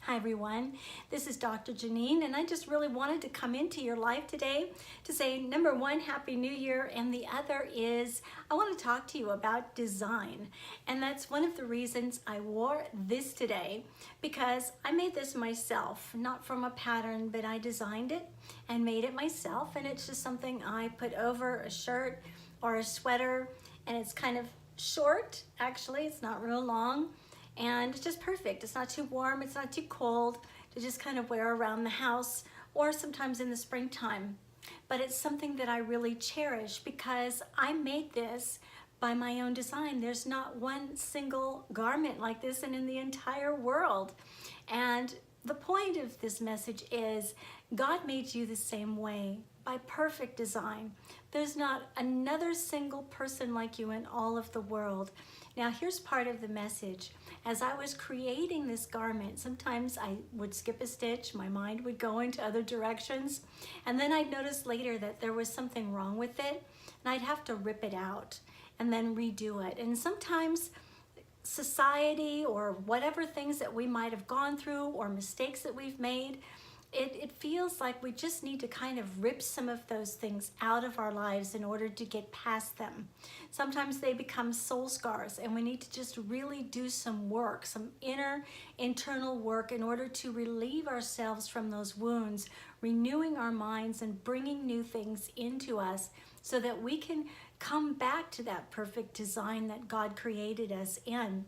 Hi everyone, this is Dr. Janine, and I just really wanted to come into your life today to say, number one, Happy New Year, and the other is I want to talk to you about design. And that's one of the reasons I wore this today, because I made this myself, not from a pattern, but I designed it and made it myself, and it's just something I put over a shirt or a sweater, and it's kind of short, actually, it's not real long. And it's just perfect. It's not too warm, it's not too cold to just kind of wear around the house or sometimes in the springtime. But it's something that I really cherish because I made this by my own design. There's not one single garment like this in the entire world. And the point of this message is God made you the same way by perfect design. There's not another single person like you in all of the world. Now here's part of the message. As I was creating this garment, sometimes I would skip a stitch, my mind would go into other directions, and then I'd notice later that there was something wrong with it, and I'd have to rip it out and then redo it. And sometimes society or whatever things that we might have gone through or mistakes that we've made, it feels like we just need to kind of rip some of those things out of our lives in order to get past them. Sometimes they become soul scars, and we need to just really do some work, some internal work in order to relieve ourselves from those wounds, renewing our minds and bringing new things into us so that we can come back to that perfect design that God created us in.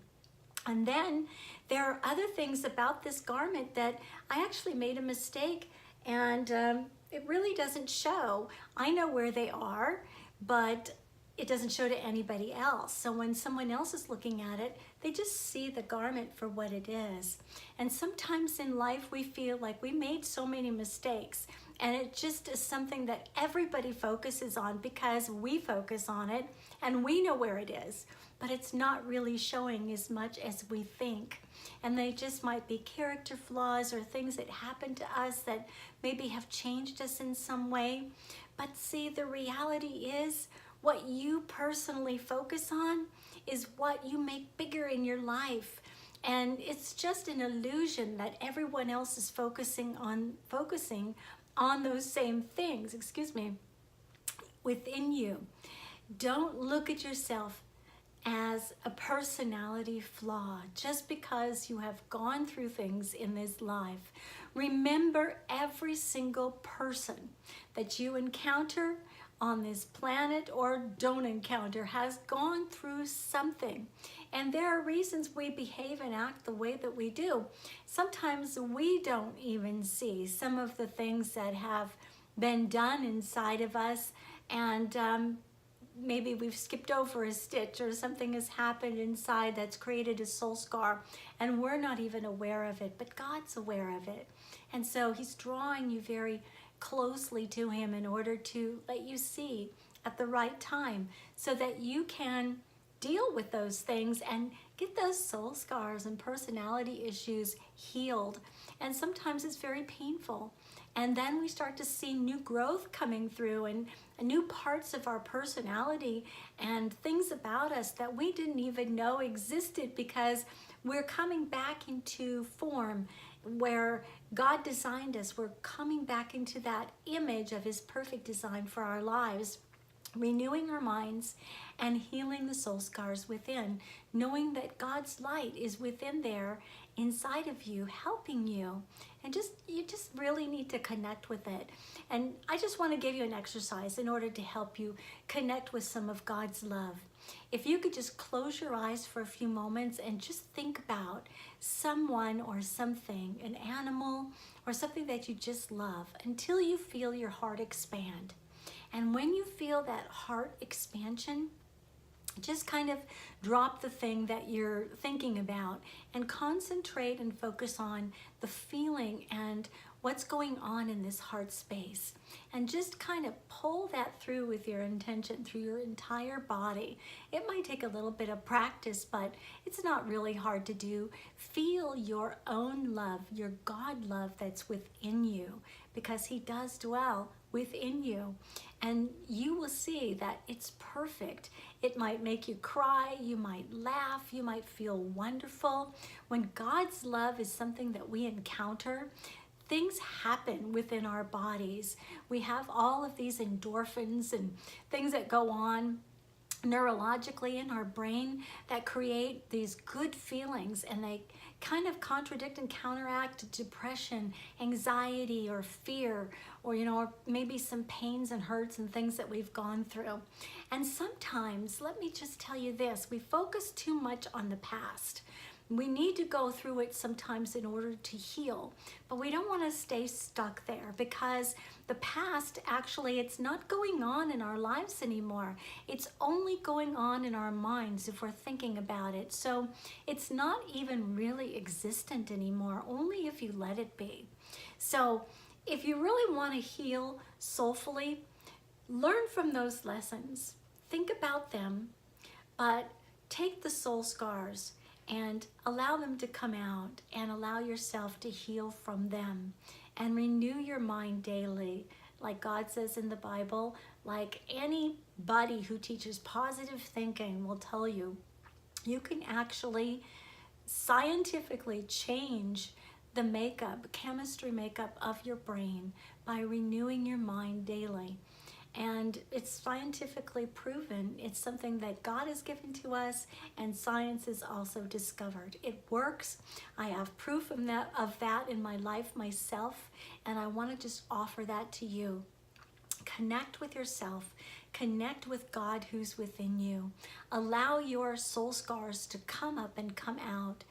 And then there are other things about this garment that I actually made a mistake, and it really doesn't show. I know where they are, but it doesn't show to anybody else. So when someone else is looking at it, they just see the garment for what it is. And sometimes in life we feel like we made so many mistakes, and it just is something that everybody focuses on because we focus on it and we know where it is, but it's not really showing as much as we think. And they just might be character flaws or things that happen to us that maybe have changed us in some way. But see, the reality is what you personally focus on is what you make bigger in your life. And it's just an illusion that everyone else is focusing on those same things, within you. Don't look at yourself as a personality flaw just because you have gone through things in this life. Remember, every single person that you encounter on this planet or don't encounter has gone through something. And there are reasons we behave and act the way that we do. Sometimes we don't even see some of the things that have been done inside of us, and maybe we've skipped over a stitch or something has happened inside that's created a soul scar, and we're not even aware of it, but God's aware of it. And so he's drawing you very closely to him in order to let you see at the right time so that you can deal with those things and get those soul scars and personality issues healed. And sometimes it's very painful. And then we start to see new growth coming through and new parts of our personality and things about us that we didn't even know existed because we're coming back into form where God designed us. We're coming back into that image of his perfect design for our lives, renewing our minds and healing the soul scars within, knowing that God's light is within there inside of you, helping you. And you just really need to connect with it. And I just want to give you an exercise in order to help you connect with some of God's love. If you could just close your eyes for a few moments and just think about someone or something, an animal or something that you just love, until you feel your heart expand. And when you feel that heart expansion, just kind of drop the thing that you're thinking about and concentrate and focus on the feeling and what's going on in this heart space. And just kind of pull that through with your intention through your entire body. It might take a little bit of practice, but it's not really hard to do. Feel your own love, your God love that's within you, because he does dwell within you. And you will see that it's perfect. It might make you cry, you might laugh, you might feel wonderful. When God's love is something that we encounter, things happen within our bodies. We have all of these endorphins and things that go on neurologically in our brain that create these good feelings, and they kind of contradict and counteract depression, anxiety, or fear, or or maybe some pains and hurts and things that we've gone through. And sometimes, let me just tell you this, we focus too much on the past. We need to go through it sometimes in order to heal, but we don't want to stay stuck there, because the past, actually, it's not going on in our lives anymore. It's only going on in our minds if we're thinking about it. So it's not even really existent anymore, only if you let it be. So if you really want to heal soulfully, learn from those lessons. Think about them, but take the soul scars and allow them to come out, and allow yourself to heal from them, and renew your mind daily. Like God says in the Bible, like anybody who teaches positive thinking will tell you, you can actually scientifically change the makeup, chemistry makeup of your brain by renewing your mind daily. And it's scientifically proven. It's something that God has given to us, and science has also discovered. It works. I have proof of that in my life myself, and I want to just offer that to you. Connect with yourself. Connect with God who's within you. Allow your soul scars to come up and come out.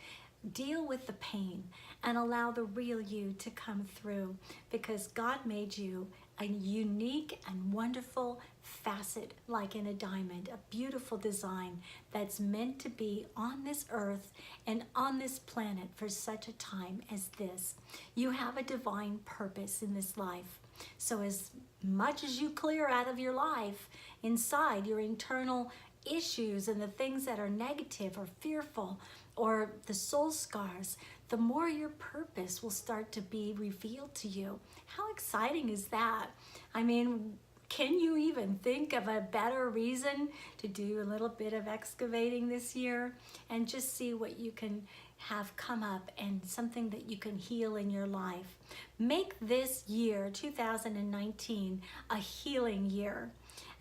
Deal with the pain and allow the real you to come through, because God made you a unique and wonderful facet, like in a diamond, a beautiful design that's meant to be on this earth and on this planet for such a time as this. You have a divine purpose in this life. So as much as you clear out of your life inside, your internal issues and the things that are negative or fearful or the soul scars, the more your purpose will start to be revealed to you. How exciting is that? I mean, can you even think of a better reason to do a little bit of excavating this year and just see what you can have come up and something that you can heal in your life? Make this year, 2019, a healing year.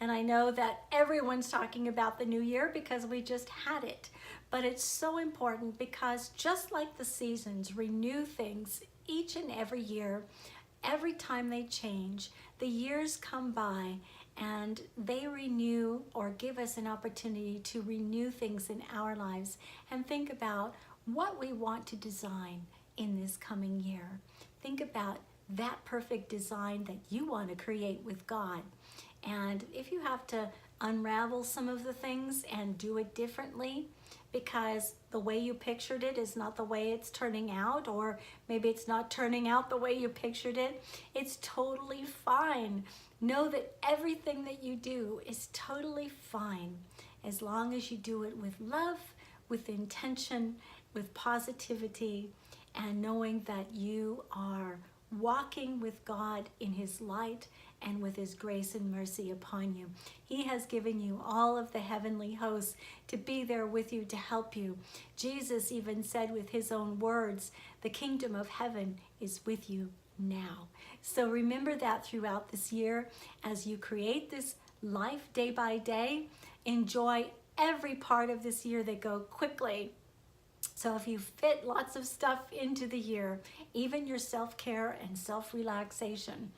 And I know that everyone's talking about the new year because we just had it. But it's so important, because just like the seasons renew things each and every year, every time they change, the years come by and they renew or give us an opportunity to renew things in our lives and think about what we want to design in this coming year. Think about that perfect design that you want to create with God. And if you have to unravel some of the things and do it differently, because the way you pictured it is not the way it's turning out, or maybe it's not turning out the way you pictured it, it's totally fine. Know that everything that you do is totally fine, as long as you do it with love, with intention, with positivity, and knowing that you are walking with God in His light and with His grace and mercy upon you. He has given you all of the heavenly hosts to be there with you, to help you. Jesus even said with His own words, the kingdom of heaven is with you now. So remember that throughout this year as you create this life day by day. Enjoy every part of this year. They go quickly. So if you fit lots of stuff into the year, even your self-care and self-relaxation,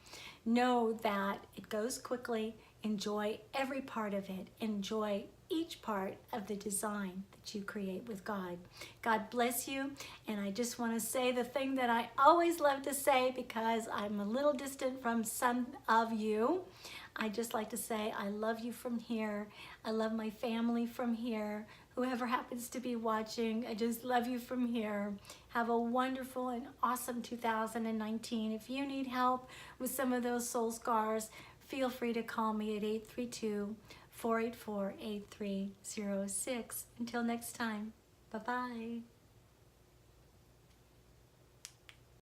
know that it goes quickly. Enjoy every part of it. Enjoy each part of the design that you create with God. God bless you. And I just want to say the thing that I always love to say, because I'm a little distant from some of you. I just like to say, I love you from here. I love my family from here. Whoever happens to be watching, I just love you from here. Have a wonderful and awesome 2019. If you need help with some of those soul scars, feel free to call me at 832-484-8306. Until next time, bye-bye.